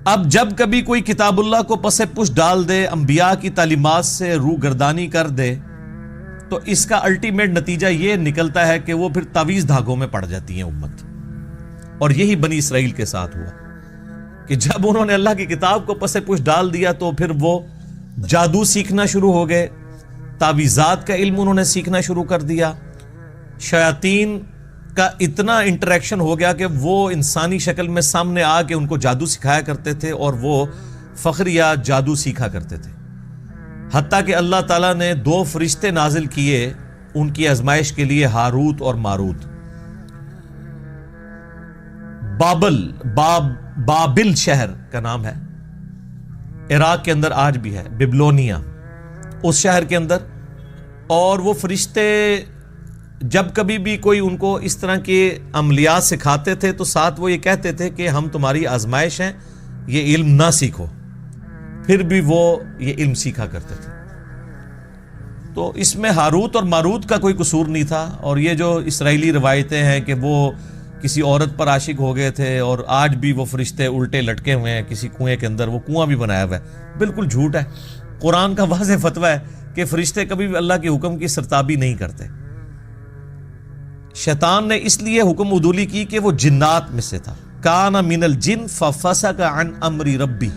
اب جب کبھی کوئی کتاب اللہ کو پس پش ڈال دے، انبیاء کی تعلیمات سے روگردانی کر دے، تو اس کا الٹیمیٹ نتیجہ یہ نکلتا ہے کہ وہ پھر تعویذ دھاگوں میں پڑ جاتی ہیں امت. اور یہی بنی اسرائیل کے ساتھ ہوا کہ جب انہوں نے اللہ کی کتاب کو پس پش ڈال دیا تو پھر وہ جادو سیکھنا شروع ہو گئے، تعویذات کا علم انہوں نے سیکھنا شروع کر دیا. شیاطین کا اتنا انٹریکشن ہو گیا کہ وہ انسانی شکل میں سامنے آ کے ان کو جادو سکھایا کرتے تھے اور وہ فخر یا جادو سیکھا کرتے تھے. حتیٰ کہ اللہ تعالیٰ نے 2 فرشتے نازل کیے ان کی آزمائش کے لیے، ہاروت اور ماروت. بابل شہر کا نام ہے، عراق کے اندر آج بھی ہے، بیبلونیا اس شہر کے اندر. اور وہ فرشتے جب کبھی بھی کوئی ان کو اس طرح کے عملیات سکھاتے تھے تو ساتھ وہ یہ کہتے تھے کہ ہم تمہاری آزمائش ہیں، یہ علم نہ سیکھو. پھر بھی وہ یہ علم سیکھا کرتے تھے. تو اس میں ہاروت اور ماروت کا کوئی قصور نہیں تھا. اور یہ جو اسرائیلی روایتیں ہیں کہ وہ کسی عورت پر عاشق ہو گئے تھے اور آج بھی وہ فرشتے الٹے لٹکے ہوئے ہیں کسی کنویں کے اندر، وہ کنواں بھی بنایا ہوا ہے، بالکل جھوٹ ہے. قرآن کا واضح فتویٰ ہے کہ فرشتے کبھی بھی اللہ کے حکم کی سرتابی نہیں کرتے. شیطان نے اس لیے حکم عدولی کی کہ وہ جنات میں سے تھا. کان من الجن ففسق عن امر ربی،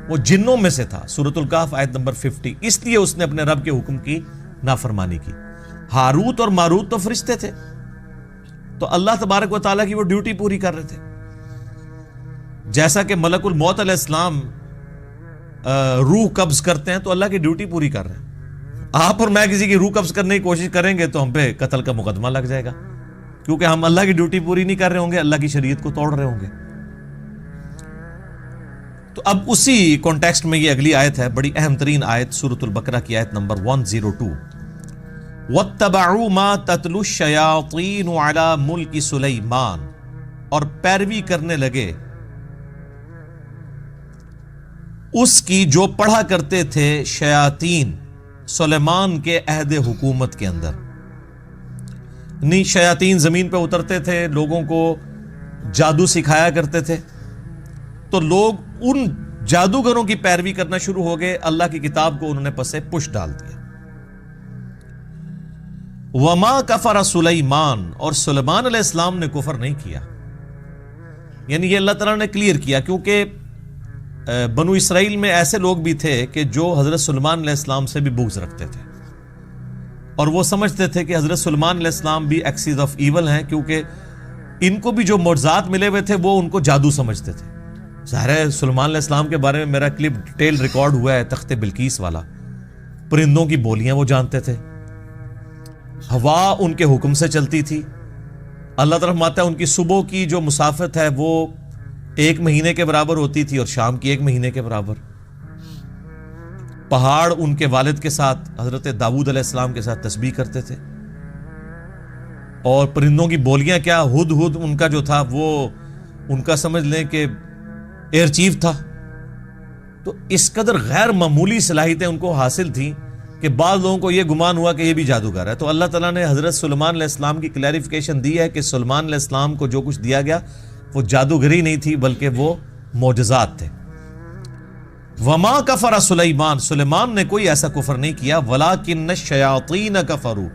وہ جنوں میں سے تھا. سورۃ الکہف آیت نمبر 50. اس لیے اس نے اپنے رب کے حکم کی نافرمانی کی. ہاروت اور ماروت تو فرشتے تھے، تو اللہ تبارک و تعالیٰ کی وہ ڈیوٹی پوری کر رہے تھے. جیسا کہ ملک الموت علیہ السلام روح قبض کرتے ہیں تو اللہ کی ڈیوٹی پوری کر رہے ہیں. آپ اور میں کسی کی روح قبض کرنے کی کوشش کریں گے تو ہم پہ قتل کا مقدمہ لگ جائے گا، کیونکہ ہم اللہ کی ڈیوٹی پوری نہیں کر رہے ہوں گے، اللہ کی شریعت کو توڑ رہے ہوں گے. تو اب اسی کانٹیکسٹ میں یہ اگلی آیت ہے، بڑی اہم ترین آیت، سورۃ البقرہ کی آیت نمبر 102. وَاتَّبَعُوا مَا تَتْلُو الشَّيَاطِينُ عَلَى مُلْكِ سُلَيْمَانَ، اور پیروی کرنے لگے اس کی جو پڑھا کرتے تھے شیاطین سلیمان کے عہد حکومت کے اندر. نہیں، شیاطین زمین پہ اترتے تھے، لوگوں کو جادو سکھایا کرتے تھے، تو لوگ ان جادوگروں کی پیروی کرنا شروع ہو گئے. اللہ کی کتاب کو انہوں نے پسے پش ڈال دیا. وما کفر سلیمان، اور سلیمان علیہ السلام نے کفر نہیں کیا. یعنی یہ اللہ تعالیٰ نے کلیئر کیا، کیونکہ بنو اسرائیل میں ایسے لوگ بھی تھے کہ جو حضرت سلیمان علیہ السلام سے بھی بغض رکھتے تھے، اور وہ سمجھتے تھے کہ حضرت سلیمان علیہ السلام بھی ایکسیز آف ایول ہیں، کیونکہ ان کو بھی جو معجزات ملے ہوئے تھے وہ ان کو جادو سمجھتے تھے. ظاہر ہے سلیمان علیہ السلام کے بارے میں میرا کلپ ڈیٹیل ریکارڈ ہوا ہے، تخت بلقیس والا. پرندوں کی بولیاں وہ جانتے تھے، ہوا ان کے حکم سے چلتی تھی. اللہ تعالیٰ فرماتا ہے ان کی صبح کی جو مسافت ہے وہ 1 مہینے کے برابر ہوتی تھی اور شام کی 1 مہینے کے برابر. پہاڑ ان کے والد کے ساتھ، حضرت داؤد علیہ السلام کے ساتھ تسبیح کرتے تھے. اور پرندوں کی بولیاں کیا، ہد ہد ان کا جو تھا وہ ان کا سمجھ لیں کہ ایئر چیف تھا. تو اس قدر غیر معمولی صلاحیتیں ان کو حاصل تھیں کہ بعض لوگوں کو یہ گمان ہوا کہ یہ بھی جادوگر ہے. تو اللہ تعالیٰ نے حضرت سلیمان علیہ السلام کی کلیریفیکیشن دی ہے کہ سلیمان علیہ السلام کو جو کچھ دیا گیا وہ جادوگری نہیں تھی بلکہ وہ معجزات تھے. وما کفر سلیمان، سلیمان نے کوئی ایسا کفر نہیں کیا. ولکن الشیاطین کفروا،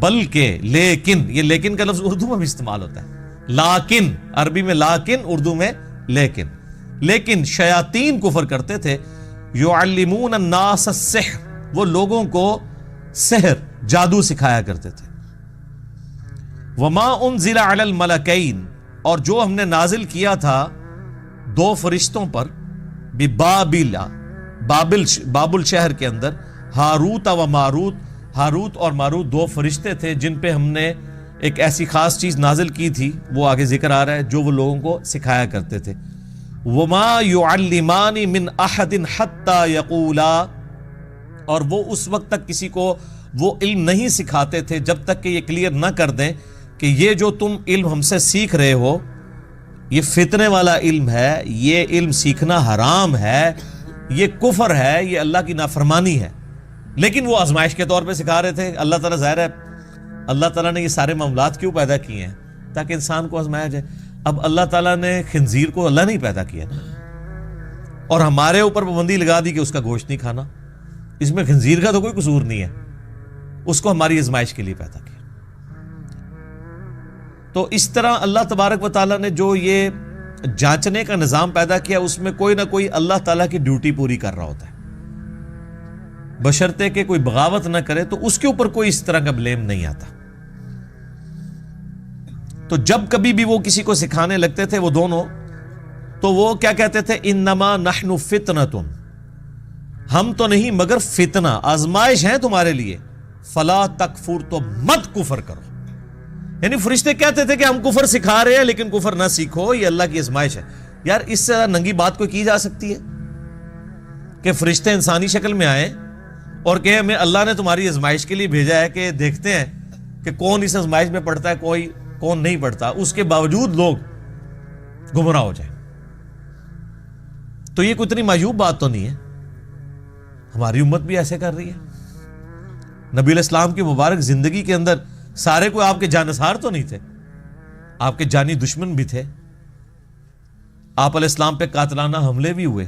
بلکہ لیکن، یہ لیکن کا لفظ اردو میں بھی استعمال ہوتا ہے، لیکن عربی میں لیکن، اردو میں لیکن. لیکن شیاطین کفر کرتے تھے. یعلمون الناس السحر، وہ لوگوں کو سحر جادو سکھایا کرتے تھے. وما انزل علی الملکین، اور جو ہم نے نازل کیا تھا 2 فرشتوں پر، بابل شہر کے اندر، ہاروت و ماروت. ہاروت اور ماروت 2 فرشتے تھے جن پہ ہم نے ایک ایسی خاص چیز نازل کی تھی، وہ آگے ذکر آ رہا ہے، جو وہ لوگوں کو سکھایا کرتے تھے. وما يعلمان من احد حتى يقولا، اور وہ اس وقت تک کسی کو وہ علم نہیں سکھاتے تھے جب تک کہ یہ کلیئر نہ کر دیں کہ یہ جو تم علم ہم سے سیکھ رہے ہو یہ فتنے والا علم ہے، یہ علم سیکھنا حرام ہے، یہ کفر ہے، یہ اللہ کی نافرمانی ہے. لیکن وہ آزمائش کے طور پہ سکھا رہے تھے. اللہ تعالیٰ، ظاہر ہے اللہ تعالیٰ نے یہ سارے معاملات کیوں پیدا کیے ہیں؟ تاکہ انسان کو آزمایا جائے. اب اللہ تعالیٰ نے خنزیر کو اللہ نہیں پیدا کیا، اور ہمارے اوپر پابندی لگا دی کہ اس کا گوشت نہیں کھانا. اس میں خنزیر کا تو کوئی قصور نہیں ہے, اس کو ہماری آزمائش کے لیے پیدا کیا. تو اس طرح اللہ تبارک و تعالیٰ نے جو یہ جانچنے کا نظام پیدا کیا, اس میں کوئی نہ کوئی اللہ تعالیٰ کی ڈیوٹی پوری کر رہا ہوتا ہے, بشرطے کہ کوئی بغاوت نہ کرے تو اس کے اوپر کوئی اس طرح کا بلیم نہیں آتا. تو جب کبھی بھی وہ کسی کو سکھانے لگتے تھے وہ دونوں, تو وہ کیا کہتے تھے, انما نحن فتنۃ, ہم تو نہیں مگر فتنہ, آزمائش ہے تمہارے لیے, فلا تکفر, تو مت کفر کرو. یعنی فرشتے کہتے تھے کہ ہم کفر سکھا رہے ہیں لیکن کفر نہ سیکھو, یہ اللہ کی آزمائش ہے. یار اس سے ننگی بات کوئی کی جا سکتی ہے کہ فرشتے انسانی شکل میں آئے اور کہ ہمیں اللہ نے تمہاری آزمائش کے لیے بھیجا ہے کہ دیکھتے ہیں کہ کون اس آزمائش میں پڑتا ہے, کوئی کون نہیں پڑتا, اس کے باوجود لوگ گمراہ ہو جائیں. تو یہ کوئی اتنی معیوب بات تو نہیں ہے, ہماری امت بھی ایسے کر رہی ہے. نبی علیہ السلام کی مبارک زندگی کے اندر سارے کوئی آپ کے جانثار تو نہیں تھے, آپ کے جانی دشمن بھی تھے. آپ علیہ السلام پہ قاتلانہ حملے بھی ہوئے,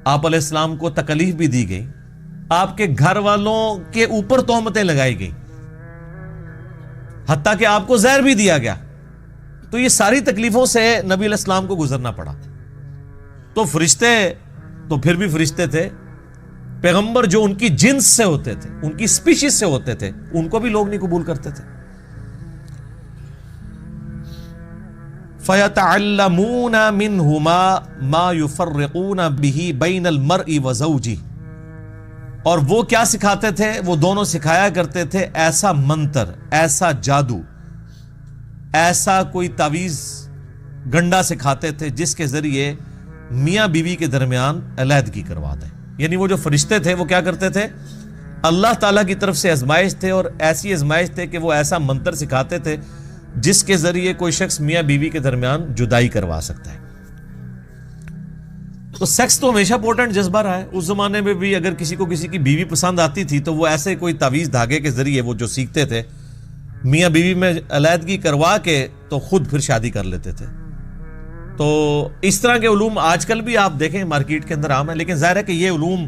آپ علیہ السلام کو تکلیف بھی دی گئی, آپ کے گھر والوں کے اوپر تہمتیں لگائی گئی, حتیٰ کہ آپ کو زہر بھی دیا گیا. تو یہ ساری تکلیفوں سے نبی علیہ السلام کو گزرنا پڑا. تو فرشتے تو پھر بھی فرشتے تھے, پیغمبر جو ان کی جنس سے ہوتے تھے, ان کی سپیشیز سے ہوتے تھے, ان کو بھی لوگ نہیں قبول کرتے تھے. فَيَتَعَلَّمُونَ مِنْهُمَا مَا يُفَرِّقُونَ بِهِ بَيْنَ الْمَرْءِ وَزَوْجِهِ, اور وہ کیا سکھاتے تھے, وہ دونوں سکھایا کرتے تھے ایسا منتر, ایسا جادو, ایسا کوئی تعویذ گنڈا سکھاتے تھے جس کے ذریعے میاں بیوی کے درمیان علیحدگی کروا دیں. یعنی وہ جو فرشتے تھے وہ کیا کرتے تھے, اللہ تعالیٰ کی طرف سے آزمائش تھے, اور ایسی آزمائش تھے کہ وہ ایسا منتر سکھاتے تھے جس کے ذریعے کوئی شخص میاں بیوی کے درمیان جدائی کروا سکتا ہے. تو سیکس تو ہمیشہ پوٹنٹ جذبہ رہا ہے. اس زمانے میں بھی اگر کسی کو کسی کی بیوی پسند آتی تھی تو وہ ایسے کوئی تعویذ دھاگے کے ذریعے وہ جو سیکھتے تھے میاں بیوی میں علیحدگی کروا کے تو خود پھر شادی کر لیتے تھے. تو اس طرح کے علوم آج کل بھی آپ دیکھیں مارکیٹ کے اندر عام ہے, لیکن ظاہر ہے کہ یہ علوم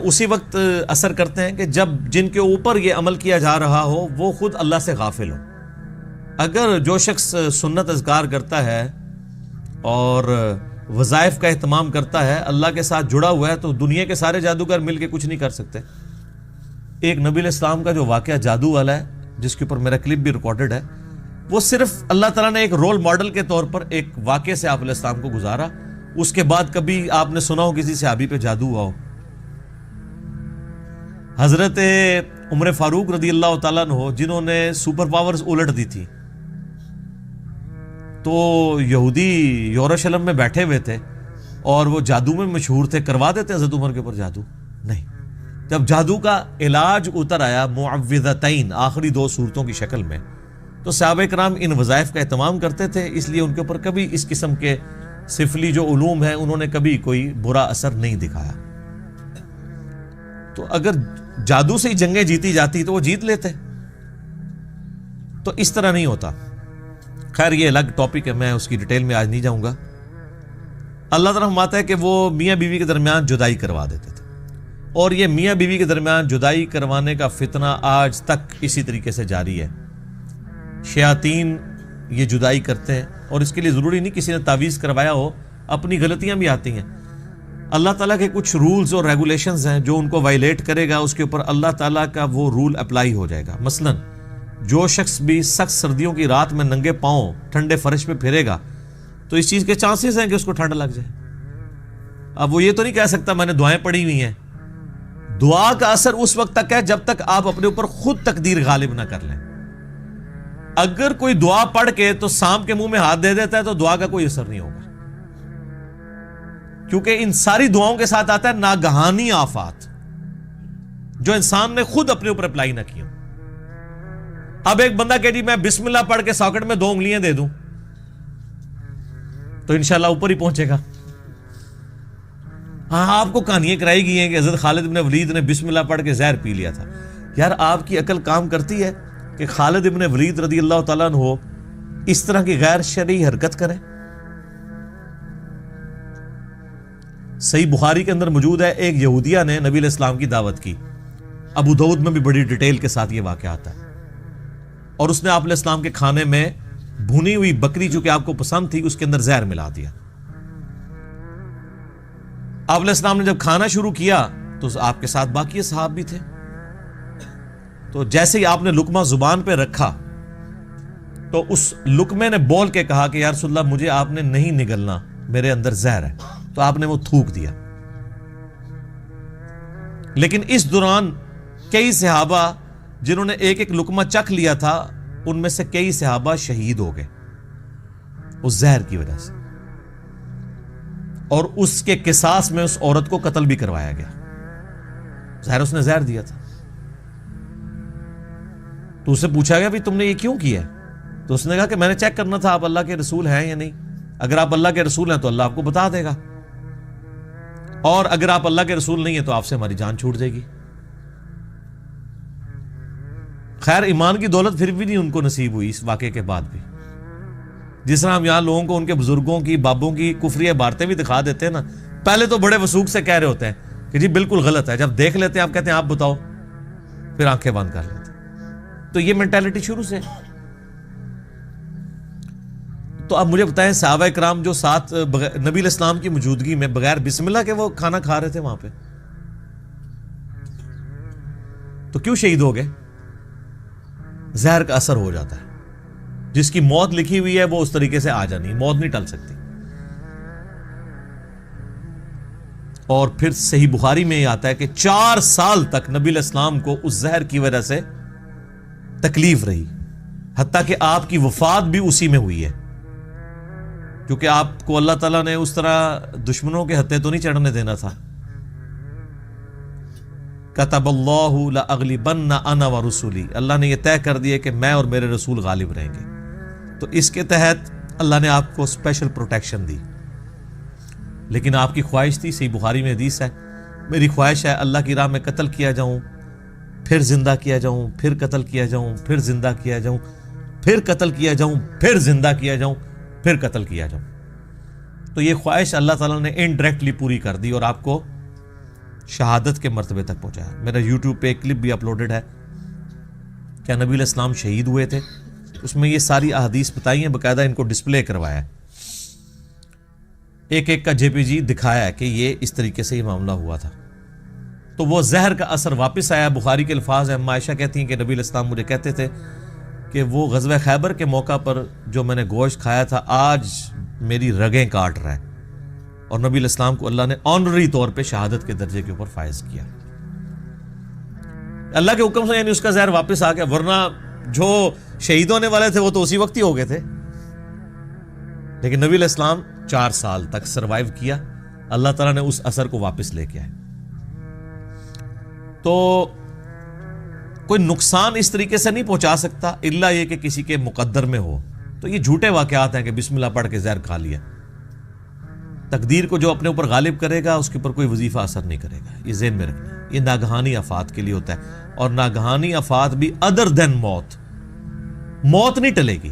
اسی وقت اثر کرتے ہیں کہ جب جن کے اوپر یہ عمل کیا جا رہا ہو وہ خود اللہ سے غافل ہو. اگر جو شخص سنت اذکار کرتا ہے اور وظائف کا اہتمام کرتا ہے, اللہ کے ساتھ جڑا ہوا ہے, تو دنیا کے سارے جادوگر مل کے کچھ نہیں کر سکتے. ایک نبی علیہ السلام کا جو واقعہ جادو والا ہے جس کے اوپر میرا کلپ بھی ریکارڈڈ ہے, وہ صرف اللہ تعالیٰ نے ایک رول ماڈل کے طور پر ایک واقعے سے آپ علیہ السلام کو گزارا. اس کے بعد کبھی آپ نے سنا ہو کسی صحابی پہ جادو ہوا ہو؟ حضرت عمر فاروق رضی اللہ تعالیٰ عنہ جنہوں نے سپر پاورز الٹ دی تھی, تو یہودی یروشلم میں بیٹھے ہوئے تھے اور وہ جادو میں مشہور تھے, کروا دیتے حضرت عمر کے اوپر جادو؟ نہیں. جب جادو کا علاج اتر آیا معوذتین, آخری 2 صورتوں کی شکل میں, تو صحابہ کرام ان وظائف کا اہتمام کرتے تھے, اس لیے ان کے اوپر کبھی اس قسم کے سفلی جو علوم ہیں انہوں نے کبھی کوئی برا اثر نہیں دکھایا. تو اگر جادو سے ہی جنگیں جیتی جاتی تو وہ جیت لیتے, تو اس طرح نہیں ہوتا. خیر یہ الگ ٹاپک ہے, میں اس کی ڈیٹیل میں آج نہیں جاؤں گا. اللہ تعالیٰ فرماتا ہے کہ وہ میاں بیوی کے درمیان جدائی کروا دیتے تھے, اور یہ میاں بیوی کے درمیان جدائی کروانے کا فتنہ آج تک اسی طریقے سے جاری ہے. شیاطین یہ جدائی کرتے ہیں, اور اس کے لیے ضروری نہیں کسی نے تعویذ کروایا ہو, اپنی غلطیاں بھی آتی ہیں. اللہ تعالیٰ کے کچھ رولز اور ریگولیشنز ہیں, جو ان کو وائلیٹ کرے گا اس کے اوپر اللہ تعالیٰ کا وہ رول اپلائی ہو جائے گا. مثلاً جو شخص بھی سخت سردیوں کی رات میں ننگے پاؤں ٹھنڈے فرش پہ پھرے گا تو اس چیز کے چانسز ہیں کہ اس کو ٹھنڈ لگ جائے. اب وہ یہ تو نہیں کہہ سکتا میں نے دعائیں پڑھی ہوئی ہیں. دعا کا اثر اس وقت تک ہے جب تک آپ اپنے اوپر خود تقدیر غالب نہ کر لیں. اگر کوئی دعا پڑھ کے تو سانپ کے منہ میں ہاتھ دے دیتا ہے تو دعا کا کوئی اثر نہیں ہوگا, کیونکہ ان ساری دعاؤں کے ساتھ آتا ہے ناگہانی آفات جو انسان نے خود اپنے اوپر اپلائی نہ کیا. اب ایک بندہ کہ جی میں بسم اللہ پڑھ کے ساکٹ میں 2 انگلیاں دے دوں تو انشاءاللہ اوپر ہی پہنچے گا. ہاں آپ کو کہانیاں کرائی گئی ہیں کہ حضرت خالد ابن ولید نے بسم اللہ پڑھ کے زہر پی لیا تھا. یار آپ کی عقل کام کرتی ہے کہ خالد ابن ولید رضی اللہ تعالیٰ عنہ اس طرح کی غیر شرعی حرکت کریں؟ صحیح بخاری کے اندر موجود ہے، ایک یہودیہ نے نبی علیہ السلام کی دعوت کی، ابو داؤد میں بھی بڑی ڈیٹیل کے ساتھ یہ واقعہ آتا ہے، اور اس نے آپ علیہ السلام کے کھانے میں بھونی ہوئی بکری جو کہ آپ کو پسند تھی اس کے اندر زہر ملا دیا۔ آپ علیہ السلام نے جب کھانا شروع کیا تو آپ کے ساتھ باقی صحاب بھی تھے، تو جیسے ہی آپ نے لقمہ زبان پہ رکھا تو اس لقمے نے بول کے کہا کہ یا رسول اللہ مجھے آپ نے نہیں نگلنا، میرے اندر زہر ہے، تو آپ نے وہ تھوک دیا۔ لیکن اس دوران کئی صحابہ جنہوں نے ایک ایک لقمہ چکھ لیا تھا، ان میں سے کئی صحابہ شہید ہو گئے اس زہر کی وجہ سے، اور اس کے قصاص میں اس عورت کو قتل بھی کروایا گیا، ظاہر اس نے زہر دیا تھا۔ تو اسے پوچھا گیا بھی تم نے یہ کیوں کیا ہے؟ تو اس نے کہا کہ میں نے چیک کرنا تھا آپ اللہ کے رسول ہیں یا نہیں، اگر آپ اللہ کے رسول ہیں تو اللہ آپ کو بتا دے گا، اور اگر آپ اللہ کے رسول نہیں ہیں تو آپ سے ہماری جان چھوٹ جائے گی۔ خیر ایمان کی دولت پھر بھی نہیں ان کو نصیب ہوئی اس واقعے کے بعد بھی، جس طرح ہم یہاں لوگوں کو ان کے بزرگوں کی بابوں کی کفری عبارتیں بھی دکھا دیتے ہیں نا، پہلے تو بڑے وثوق سے کہہ رہے ہوتے ہیں کہ جی بالکل غلط ہے، جب دیکھ لیتے ہیں آپ کہتے ہیں آپ بتاؤ، پھر آنکھیں بند کر لیتے ہیں۔ تو یہ مینٹالٹی شروع سے۔ تو اب مجھے بتائیں صحابہ کرام جو ساتھ نبی علیہ السلام کی موجودگی میں بغیر بسم اللہ کے وہ کھانا کھا رہے تھے وہاں پہ، تو کیوں شہید ہو گئے؟ زہر کا اثر ہو جاتا ہے، جس کی موت لکھی ہوئی ہے وہ اس طریقے سے آ جانی، موت نہیں ٹل سکتی۔ اور پھر صحیح بخاری میں یہ آتا ہے کہ 4 سال تک نبی علیہ السلام کو اس زہر کی وجہ سے تکلیف رہی، حتیٰ کہ آپ کی وفات بھی اسی میں ہوئی ہے، کیونکہ آپ کو اللہ تعالیٰ نے اس طرح دشمنوں کے ہتھے تو نہیں چڑھنے دینا تھا۔ کتب اللہ لأغلبن انا ورسولی، اللہ نے یہ طے کر دیا کہ میں اور میرے رسول غالب رہیں گے، تو اس کے تحت اللہ نے آپ کو اسپیشل پروٹیکشن دی۔ لیکن آپ کی خواہش تھی، صحیح بخاری میں حدیث ہے، میری خواہش ہے اللہ کی راہ میں قتل کیا جاؤں، پھر زندہ کیا جاؤں، پھر قتل کیا جاؤں، پھر زندہ کیا جاؤں، پھر قتل کیا جاؤں، پھر زندہ کیا جاؤں، پھر قتل کیا جاؤں۔ تو یہ خواہش اللہ تعالیٰ نے انڈائریکٹلی پوری کر دی اور آپ کو شہادت کے مرتبے تک پہنچایا۔ میرا یوٹیوب پہ ایک کلپ بھی اپلوڈڈ ہے، کیا نبی علیہ السلام شہید ہوئے تھے، اس میں یہ ساری احادیث بتائی ہیں، باقاعدہ ان کو ڈسپلے کروایا ہے، ایک ایک کا JPG دکھایا ہے کہ یہ اس طریقے سے یہ معاملہ ہوا تھا۔ تو وہ زہر کا اثر واپس آیا۔ بخاری کے الفاظ ہیں، عائشہ کہتی ہیں کہ نبی علیہ السلام مجھے کہتے تھے کہ وہ غزوہ خیبر کے موقع پر جو میں نے گوشت کھایا تھا آج میری رگیں کاٹ رہا ہے، اور نبی علیہ السلام کو اللہ نے آنرری طور پہ شہادت کے درجے کے اوپر فائز کیا اللہ کے حکم سے، یعنی اس کا زہر واپس آ گیا، ورنہ جو شہید ہونے والے تھے وہ تو اسی وقت ہی ہو گئے تھے۔ لیکن نبی علیہ السلام 4 سال تک سروائیو کیا، اللہ تعالیٰ نے اس اثر کو واپس لے کے آئے۔ تو کوئی نقصان اس طریقے سے نہیں پہنچا سکتا الا یہ کہ کسی کے مقدر میں ہو۔ تو یہ جھوٹے واقعات ہیں کہ بسم اللہ پڑھ کے زہر کھا لیا۔ تقدیر کو جو اپنے اوپر غالب کرے گا اس کے اوپر کوئی وظیفہ اثر نہیں کرے گا، یہ ذہن میں رکھنا ہے۔ یہ ناگہانی آفات کے لیے ہوتا ہے، اور ناگہانی آفات بھی ادر دین موت، موت نہیں ٹلے گی۔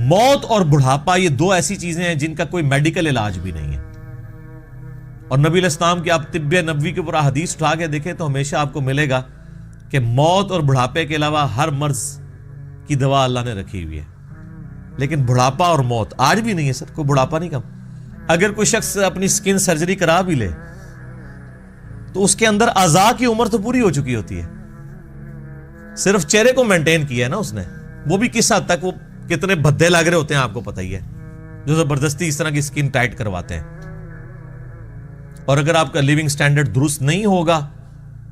موت اور بڑھاپا یہ 2 ایسی چیزیں ہیں جن کا کوئی میڈیکل علاج بھی نہیں ہے، اور نبی علیہ السلام کی آپ طب نبوی کے اوپر حدیث اٹھا کے دیکھیں تو ہمیشہ آپ کو ملے گا کہ موت اور بڑھاپے کے علاوہ ہر مرض کی دوا اللہ نے رکھی ہوئی ہے، لیکن بڑھاپا اور موت آج بھی نہیں ہے سر، کوئی بڑھاپا نہیں کم۔ اگر کوئی شخص اپنی سکن سرجری کرا بھی لے تو اس کے اندر اعضاء کی عمر تو پوری ہو چکی ہوتی ہے، صرف چہرے کو مینٹین کیا ہے نا اس نے، وہ بھی کس حد تک، وہ کتنے بھدے لگ رہے ہوتے ہیں آپ کو پتہ ہی ہے، جو زبردستی اس طرح کی سکن ٹائٹ کرواتے ہیں۔ اور اگر آپ کا لیونگ سٹینڈرڈ درست نہیں ہوگا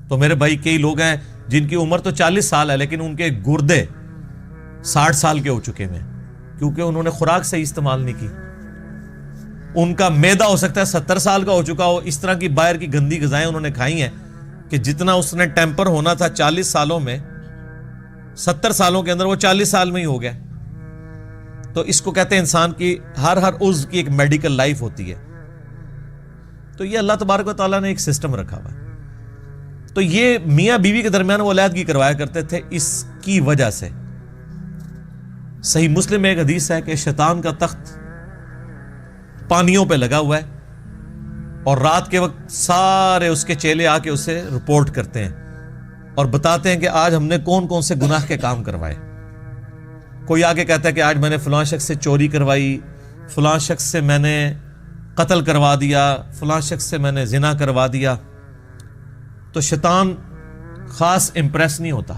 تو میرے بھائی کئی لوگ ہیں جن کی عمر تو 40 سال ہے لیکن ان کے گردے 60 سال کے ہو چکے ہیں، کیونکہ انہوں نے خوراک صحیح استعمال نہیں کی۔ ان کا معدہ ہو سکتا ہے 70 سال کا ہو چکا ہو، اس طرح کی باہر کی گندی غذائیں انہوں نے کھائی ہیں کہ جتنا اس نے ٹیمپر ہونا تھا 40 سالوں میں، 70 سالوں کے اندر وہ 40 سال میں ہی ہو گیا۔ تو اس کو کہتے ہیں انسان کی ہر عضو کی ایک میڈیکل لائف ہوتی ہے۔ تو یہ اللہ تبارک و تعالیٰ نے ایک سسٹم رکھا ہوا ہے۔ تو یہ میاں بیوی کے درمیان وہ علیحدگی کروایا کرتے تھے اس کی وجہ سے۔ صحیح مسلم میں ایک حدیث ہے کہ شیطان کا تخت پانیوں پہ لگا ہوا ہے، اور رات کے وقت سارے اس کے چیلے آ کے اسے رپورٹ کرتے ہیں اور بتاتے ہیں کہ آج ہم نے کون کون سے گناہ کے کام کروائے۔ کوئی آگے کہتا ہے کہ آج میں نے فلاں شخص سے چوری کروائی، فلاں شخص سے میں نے قتل کروا دیا، فلاں شخص سے میں نے زنا کروا دیا۔ تو شیطان خاص امپریس نہیں ہوتا۔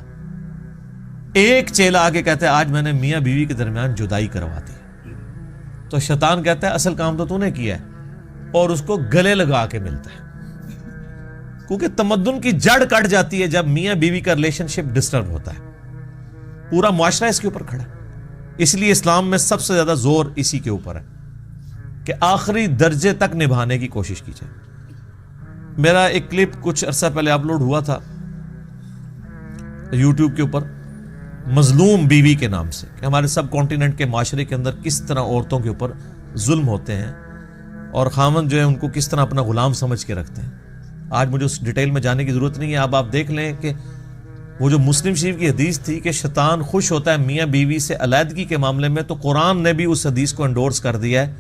ایک چیلا آگے کہتا ہے آج میں نے میاں بیوی کے درمیان جدائی کروا دی، تو شیطان کہتا ہے اصل کام تو نے کیا ہے، اور اس کو گلے لگا کے ملتا ہے، کیونکہ تمدن کی جڑ کٹ جاتی ہے جب میاں بیوی کا ریلیشن شپ ڈسٹرب ہوتا ہے۔ پورا معاشرہ اس کے اوپر کھڑا ہے۔ اس لیے اسلام میں سب سے زیادہ زور اسی کے اوپر ہے کہ آخری درجے تک نبھانے کی کوشش کی جائے۔ میرا ایک کلپ کچھ عرصہ پہلے اپلوڈ ہوا تھا یوٹیوب کے اوپر، مظلوم بیوی کے نام سے، کہ ہمارے سب کانٹیننٹ کے معاشرے کے اندر کس طرح عورتوں کے اوپر ظلم ہوتے ہیں اور خاوند جو ہے ان کو کس طرح اپنا غلام سمجھ کے رکھتے ہیں۔ آج مجھے اس ڈیٹیل میں جانے کی ضرورت نہیں ہے، اب آپ دیکھ لیں کہ وہ جو مسلم شریف کی حدیث تھی کہ شیطان خوش ہوتا ہے میاں بیوی سے علیحدگی کے معاملے میں، تو قرآن نے بھی اس حدیث کو انڈورس کر دیا ہے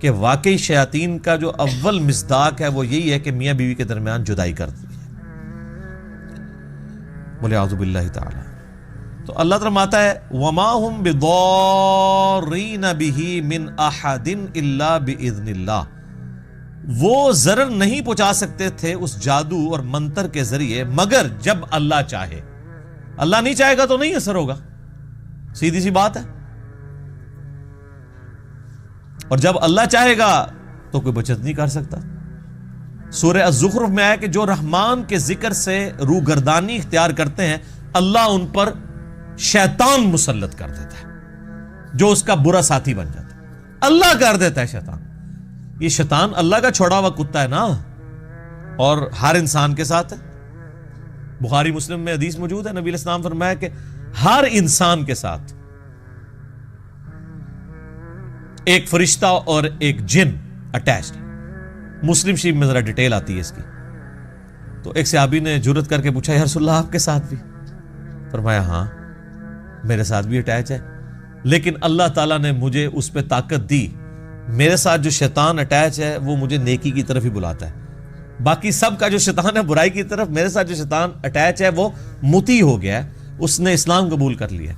کہ واقعی شیاطین کا جو اول مصداق ہے وہ یہی ہے کہ میاں بیوی کے درمیان جدائی کر دی ہے۔ بولے اعوذ باللہ تعالی۔ تو اللہ تعالیٰ فرماتا ہے وَمَا هُمْ بِضَارِّينَ بِهِ مِنْ أَحَدٍ إِلَّا بِإِذْنِ اللَّهِ، وہ ضرر نہیں پہنچا سکتے تھے اس جادو اور منتر کے ذریعے مگر جب اللہ چاہے۔ اللہ نہیں چاہے گا تو نہیں اثر ہوگا، سیدھی سی بات ہے، اور جب اللہ چاہے گا تو کوئی بچت نہیں کر سکتا۔ سورہ الزخرف میں آیا کہ جو رحمان کے ذکر سے روگردانی اختیار کرتے ہیں اللہ ان پر شیطان مسلط کر دیتا ہے جو اس کا برا ساتھی بن جاتا ہے۔ اللہ کر دیتا ہے شیطان۔ یہ شیطان اللہ کا چھوڑا ہوا کتا ہے نا، اور ہر انسان کے ساتھ ہے۔ بخاری مسلم میں حدیث موجود ہے، نبی علیہ السلام فرمایا کہ ہر انسان کے ساتھ ایک فرشتہ اور ایک جن اٹیچڈ ہے۔ مسلم شریف میں ذرا ڈیٹیل آتی ہے اس کی۔ تو ایک صحابی نے جرت کر کے پوچھا یا رسول اللہ آپ کے ساتھ بھی؟ فرمایا ہاں میرے ساتھ بھی اٹیچ ہے، لیکن اللہ تعالیٰ نے مجھے اس پہ طاقت دی، میرے ساتھ جو شیطان اٹیچ ہے وہ مجھے نیکی کی طرف ہی بلاتا ہے، باقی سب کا جو شیطان ہے برائی کی طرف، میرے ساتھ جو شیطان اٹیچ ہے وہ متی ہو گیا ہے، اس نے اسلام قبول کر لیا۔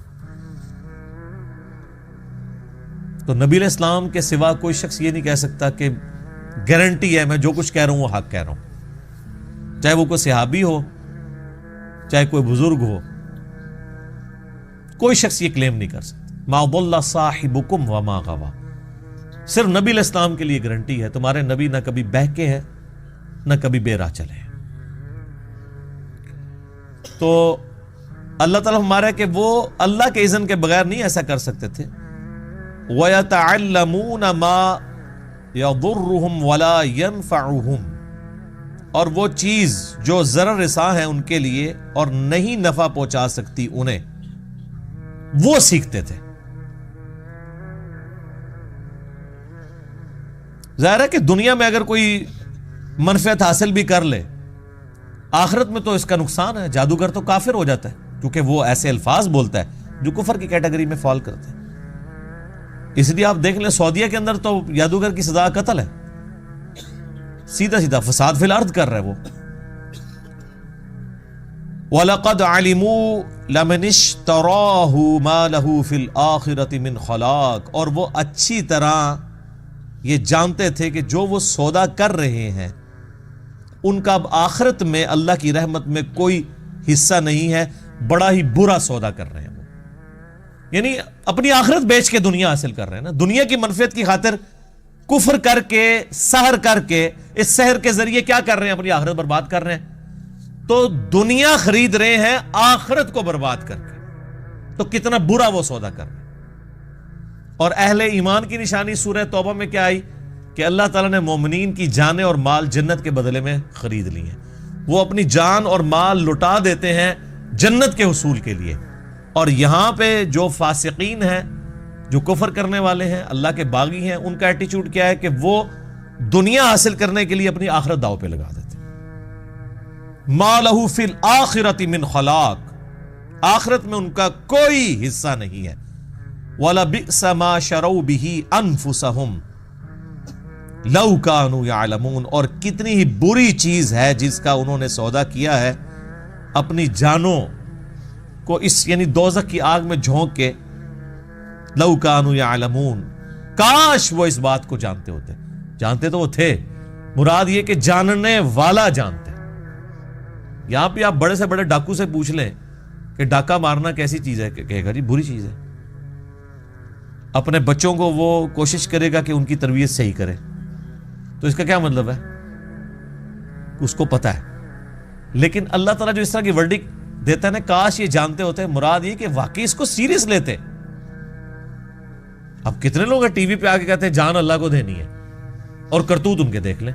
تو نبی علیہ السلام کے سوا کوئی شخص یہ نہیں کہہ سکتا کہ گارنٹی ہے میں جو کچھ کہہ رہا ہوں وہ حق کہہ رہا ہوں، چاہے وہ کوئی صحابی ہو چاہے کوئی بزرگ ہو، کوئی شخص یہ کلیم نہیں کر سکتا۔ ما ضل صاحبکم وما غوا، صرف نبی علیہ السلام کے لیے گارنٹی ہے، تمہارے نبی نہ کبھی بہکے ہیں نہ کبھی بے راہ چلے ہیں۔ تو اللہ تعالیٰ ہمارا کہ وہ اللہ کے اذن کے بغیر نہیں ایسا کر سکتے تھے۔ وَيَتَعَلَّمُونَ مَا يَضُرُّهُمْ وَلَا يَنفَعُهُمْ، اور وہ چیز جو ضرر رساں ہے ان کے لیے اور نہیں نفع پہنچا سکتی انہیں، وہ سیکھتے تھے۔ ظاہر ہے کہ دنیا میں اگر کوئی منفعت حاصل بھی کر لے، آخرت میں تو اس کا نقصان ہے۔ جادوگر تو کافر ہو جاتا ہے کیونکہ وہ ایسے الفاظ بولتا ہے جو کفر کی کیٹیگری میں فال کرتے ہیں۔ اس لیے آپ دیکھ لیں سعودیہ کے اندر تو جادوگر کی سزا قتل ہے، سیدھا سیدھا فساد فی الارض کر رہا ہے وہ۔ وَلَقَدْ عَلِمُوا لَمَنِ اشْتَرَاهُ مَا لَهُ فِي الْآخِرَةِ مِنْ خَلَاقٍ، اور وہ اچھی طرح یہ جانتے تھے کہ جو وہ سودا کر رہے ہیں ان کا اب آخرت میں اللہ کی رحمت میں کوئی حصہ نہیں ہے، بڑا ہی برا سودا کر رہے ہیں وہ، یعنی اپنی آخرت بیچ کے دنیا حاصل کر رہے ہیں نا، دنیا کی منفعت کی خاطر کفر کر کے سحر کر کے، اس سحر کے ذریعے کیا کر رہے ہیں؟ اپنی آخرت برباد کر رہے ہیں۔ تو دنیا خرید رہے ہیں آخرت کو برباد کر کے، تو کتنا برا وہ سودا کر رہے ہیں۔ اور اہل ایمان کی نشانی سورہ توبہ میں کیا آئی کہ اللہ تعالیٰ نے مومنین کی جانیں اور مال جنت کے بدلے میں خرید لی ہیں، وہ اپنی جان اور مال لٹا دیتے ہیں جنت کے حصول کے لیے۔ اور یہاں پہ جو فاسقین ہیں، جو کفر کرنے والے ہیں، اللہ کے باغی ہیں، ان کا ایٹیچیوڈ کیا ہے کہ وہ دنیا حاصل کرنے کے لیے اپنی آخرت داؤ پہ لگا دیتے ہیں۔ ما لہ فی الآخرۃ من خلاق، آخرت میں ان کا کوئی حصہ نہیں ہے۔ وَلَبِئْسَ مَا شَرَوْا بِهِ أَنفُسَهُمْ، لو کانوا یعلمون، اور کتنی ہی بری چیز ہے جس کا انہوں نے سودا کیا ہے اپنی جانوں کو اس یعنی دوزخ کی آگ میں جھونک کے. لو کانوا یعلمون، کاش وہ اس بات کو جانتے ہوتے. جانتے تو وہ تھے، مراد یہ کہ جاننے والا جانتے. یہاں پہ آپ بڑے سے بڑے ڈاکو سے پوچھ لیں کہ ڈاکہ مارنا کیسی چیز ہے، کہے گا جی بری چیز ہے. اپنے بچوں کو وہ کوشش کرے گا کہ ان کی تربیت صحیح کرے، تو اس کا کیا مطلب ہے؟ اس کو پتا ہے. لیکن اللہ تعالیٰ جو اس طرح کی ورڈک دیتا ہے نا، کاش یہ جانتے ہوتے، مراد یہ کہ واقعی اس کو سیریس لیتے. اب کتنے لوگ ٹی وی پہ آ کے کہتے ہیں جان اللہ کو دینی ہے، اور کرتوت ان کے دیکھ لیں.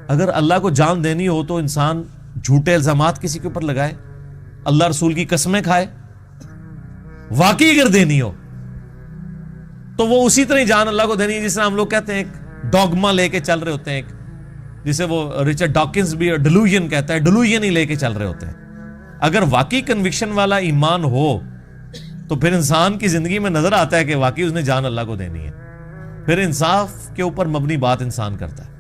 اگر اللہ کو جان دینی ہو تو انسان جھوٹے الزامات کسی کے اوپر لگائے، اللہ رسول کی قسمیں کھائے. واقعی اگر دینی ہو تو وہ اسی طرح جان اللہ کو دینی ہے جس طرح ہم لوگ کہتے ہیں ایک ڈوگما لے کے چل رہے ہوتے ہیں، ایک جسے وہ رچرڈ ڈاکنز بھی ڈیلوژن کہتا ہے، ڈیلوژن ہی لے کے چل رہے ہوتے ہیں. اگر واقعی کنوکشن والا ایمان ہو تو پھر انسان کی زندگی میں نظر آتا ہے کہ واقعی اس نے جان اللہ کو دینی ہے، پھر انصاف کے اوپر مبنی بات انسان کرتا ہے.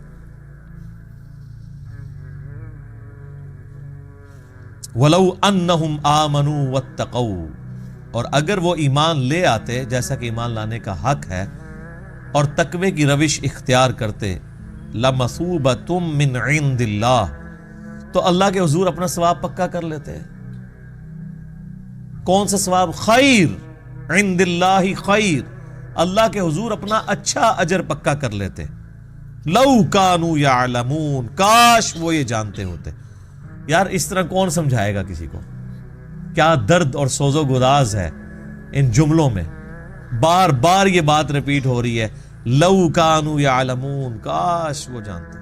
وَلَوْ أَنَّهُمْ آمَنُوا وَاتَّقَوْا، اور اگر وہ ایمان لے آتے جیسا کہ ایمان لانے کا حق ہے اور تقوی کی روش اختیار کرتے، لَمَثُوبَةٌ مِّنْ عِندِ اللَّهِ، تو اللہ کے حضور اپنا ثواب پکا کر لیتے. کون سا ثواب؟ خیر، عند اللہ خیر، اللہ کے حضور اپنا اچھا اجر پکا کر لیتے. لو کانوا یعلمون، کاش وہ یہ جانتے ہوتے. یار اس طرح کون سمجھائے گا کسی کو؟ کیا درد اور سوز و گداز ہے ان جملوں میں. بار بار یہ بات ریپیٹ ہو رہی ہے، لو کانوا یعلمون، کاش وہ جانتے.